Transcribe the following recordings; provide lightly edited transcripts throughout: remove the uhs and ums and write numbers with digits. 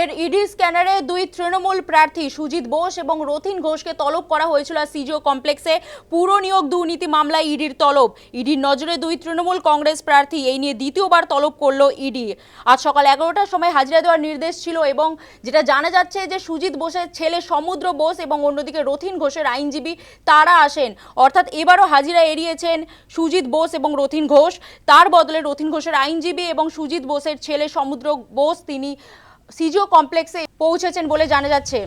ফের ইডি স্ক্যানারে দুই তৃণমূল প্রার্থী সুজিত বোস এবং রথিন ঘোষকে তলব করা হয়েছিল সিজিও কমপ্লেক্সে। পুরো নিয়োগ দুর্নীতি মামলায় ইডির তলব। ইডির নজরে দুই তৃণমূল কংগ্রেস প্রার্থী, এই নিয়ে দ্বিতীয়বার তলব করলো ইডি। আজ সকাল 11টার সময় হাজিরা দেওয়ার নির্দেশ ছিল এবং যেটা জানা যাচ্ছে যে সুজিত বোসের ছেলে সমুদ্র বোস এবং অন্যদিকে রথিন ঘোষের আইনজীবী তারা আসেন। অর্থাৎ এবারও হাজিরা এড়িয়েছেন সুজিত বোস এবং রথিন ঘোষ। তার বদলে রথিন ঘোষের আইনজীবী এবং সুজিত বোসের ছেলে সমুদ্র বোস তিনি সিজিও কমপ্লেক্সে পৌঁছেছেন বলে জানা যাচ্ছে।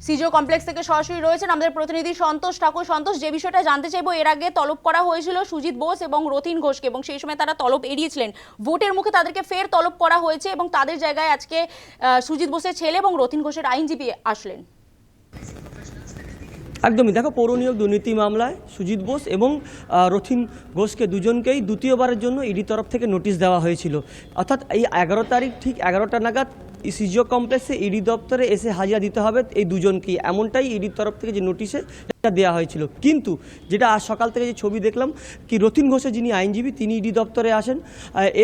সিজিও কমপ্লেক্স থেকে সরাসরি রয়েছেন আমাদের প্রতিনিধি সন্তোষ ঠাকুর। সন্তোষ, যে বিষয়টা জানতে চাইবো, এর আগে তলব করা হয়েছিল সুজিত বোস এবং রথিন ঘোষকে এবং সেই সময় তারা তলব এড়িয়েছিলেন। ভোটের মুখে তাদেরকে ফের তলব করা হয়েছে এবং তাদের জায়গায় আজকে সুজিত বোসের ছেলে এবং রথিন ঘোষের আইনজীবী আসলেন। একদমই, দেখো, পৌর নিয়োগ দুর্নীতি মামলায় সুজিত বোস এবং রথিন ঘোষকে দুজনকেই দ্বিতীয়বারের জন্য ইডি তরফ থেকে নোটিশ দেওয়া হয়েছিল। অর্থাৎ এই 11 তারিখ ঠিক 11টা নাগাদ সিজিও কমপ্লেক্সে ইডি দপ্তরে এসে হাজিরা দিতে হবে এই দুজনকেই, এমনটাই ইডির তরফ থেকে যে নোটিশে দেওয়া হয়েছিল। কিন্তু যেটা আজ সকাল থেকে যে ছবি দেখলাম, কি রথিন ঘোষের যিনি আইনজীবী তিনি ইডি দপ্তরে আসেন।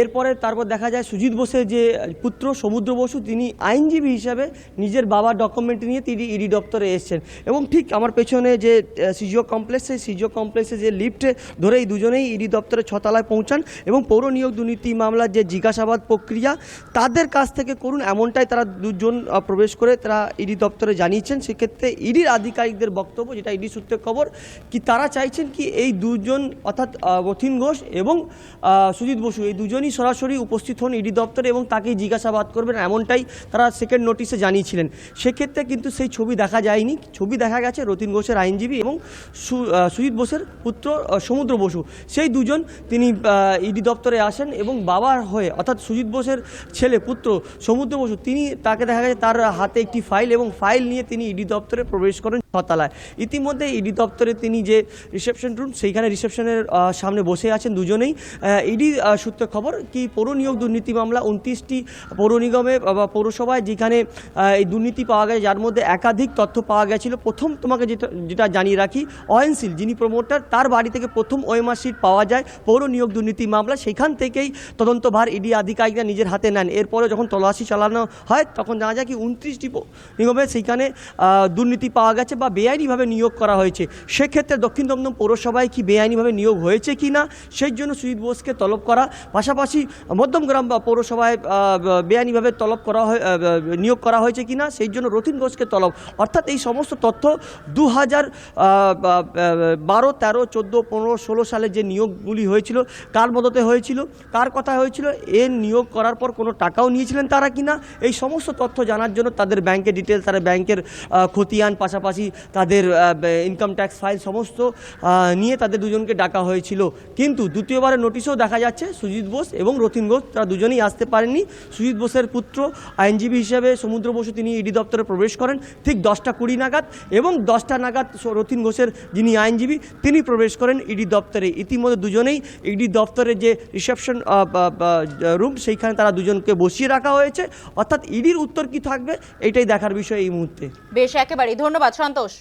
এরপরে তারপর দেখা যায় সুজিত বোসের যে পুত্র সমুদ্র বসু তিনি আইনজীবী হিসাবে নিজের বাবার ডকুমেন্ট নিয়ে তিনি ইডি দপ্তরে এসছেন। এবং ঠিক আমার পেছনে যে সিজিও কমপ্লেক্স, সেই সিজিও কমপ্লেক্সে যে লিফটে ধরে এই দুজনেই ইডি দপ্তরে 6 তলায় পৌঁছান এবং পৌর নিয়োগ দুর্নীতি মামলার যে জিজ্ঞাসাবাদ প্রক্রিয়া তাদের কাছ থেকে করুন, এমনটাই তারা দুজন প্রবেশ করে তারা ইডি দপ্তরে জানিয়েছেন। সেক্ষেত্রে ইডির আধিকারিকদের বক্তব্য, যেটা ইডি সূত্রে খবর, কি তারা চাইছেন কি এই দুজন অর্থাৎ রথিন ঘোষ এবং সুজিত বসু এই দুজনই সরাসরি উপস্থিত হন ইডি দপ্তরে এবং তাকেই জিজ্ঞাসাবাদ করবেন, এমনটাই তারা সেকেন্ড নোটিশে জানিয়েছিলেন। সেক্ষেত্রে কিন্তু সেই ছবি দেখা যায়নি। ছবি দেখা গেছে রথিন ঘোষের আইনজীবী এবং সুজিত বোসের পুত্র সমুদ্র বসু, সেই দুজন তিনি ইডি দপ্তরে আসেন এবং বাবার হয়ে অর্থাৎ সুজিত বোসের ছেলে পুত্র সমুদ্র বসু তাকে দেখা গেছে তার হাতে একটি ফাইল এবং ফাইল নিয়ে তিনি ইডি দপ্তরে প্রবেশ করেন 6 তলায়। ইতিমধ্যে ইডি দপ্তরে তিনি যে রিসেপশন রুম, সেইখানে রিসেপশনের সামনে বসে আছেন দুজনেই। ইডি সূত্রে খবর কি পৌর নিয়োগ দুর্নীতি মামলা 29টি পৌর নিগমে বা পৌরসভায় যেখানে এই দুর্নীতি পাওয়া গেছে, যার মধ্যে একাধিক তথ্য পাওয়া গেছিল। প্রথম তোমাকে যেটা জানিয়ে রাখি, অয়নশীল যিনি প্রমোটার তার বাড়ি থেকে প্রথম ওএমআর শিট পাওয়া যায় পৌর নিয়োগ দুর্নীতি মামলা। সেখান থেকেই তদন্তভার ইডি আধিকারিকরা নিজের হাতে নেন। এরপরে যখন তল্লাশি চালানো হয় তখন জানা যায় কি 29টি নিগমে সেইখানে দুর্নীতি পাওয়া গেছে বা বেআইনিভাবে নিয়োগ করা হয়েছে। সেক্ষেত্রে দক্ষিণ দমদম পৌরসভায় কি বেআইনিভাবে নিয়োগ হয়েছে কি না সেই জন্য সুজিত বোসকে তলব করা, পাশাপাশি মধ্যমগ্রাম পৌরসভায় বেআইনিভাবে নিয়োগ করা হয়েছে কি না সেই জন্য রথিন ঘোষকে তলব। অর্থাৎ এই সমস্ত তথ্য 2012, 13, 14, 15, 16 সালে যে নিয়োগগুলি হয়েছিল, কার মদতে হয়েছিল, কার কথা হয়েছিল, এর নিয়োগ করার পর কোনো টাকাও নিয়েছিলেন তারা কিনা, এই সমস্ত তথ্য জানার জন্য তাদের ব্যাংকের ডিটেলস, তারা ব্যাংকের খতিয়ান, পাশাপাশি তাদের ইনকাম ট্যাক্স ফাইল সমস্ত নিয়ে তাদের দুজনকে ডাকা হয়েছিল। কিন্তু দ্বিতীয়বারের নোটিশেও দেখা যাচ্ছে সুজিত বোস এবং রথিন ঘোষ তারা দুজনেই আসতে পারেননি। সুজিত বোসের পুত্র আইনজীবী হিসেবে সমুদ্র বসু তিনি ইডি দপ্তরে প্রবেশ করেন ঠিক 10টা 20 নাগাদ এবং 10টা নাগাদ রথিন ঘোষের যিনি আইনজীবী তিনি প্রবেশ করেন ইডি দপ্তরে। ইতিমধ্যে দুজনেই ইডি দপ্তরের যে রিসেপশন রুম সেইখানে তারা দুজনকে বসিয়ে রাখা হয়েছে। অর্থাৎ ইডির উত্তর কি থাকবে এটাই দেখার বিষয় এই মুহূর্তে। বেশ, একেবারেই ধন্যবাদ সন্তোষ।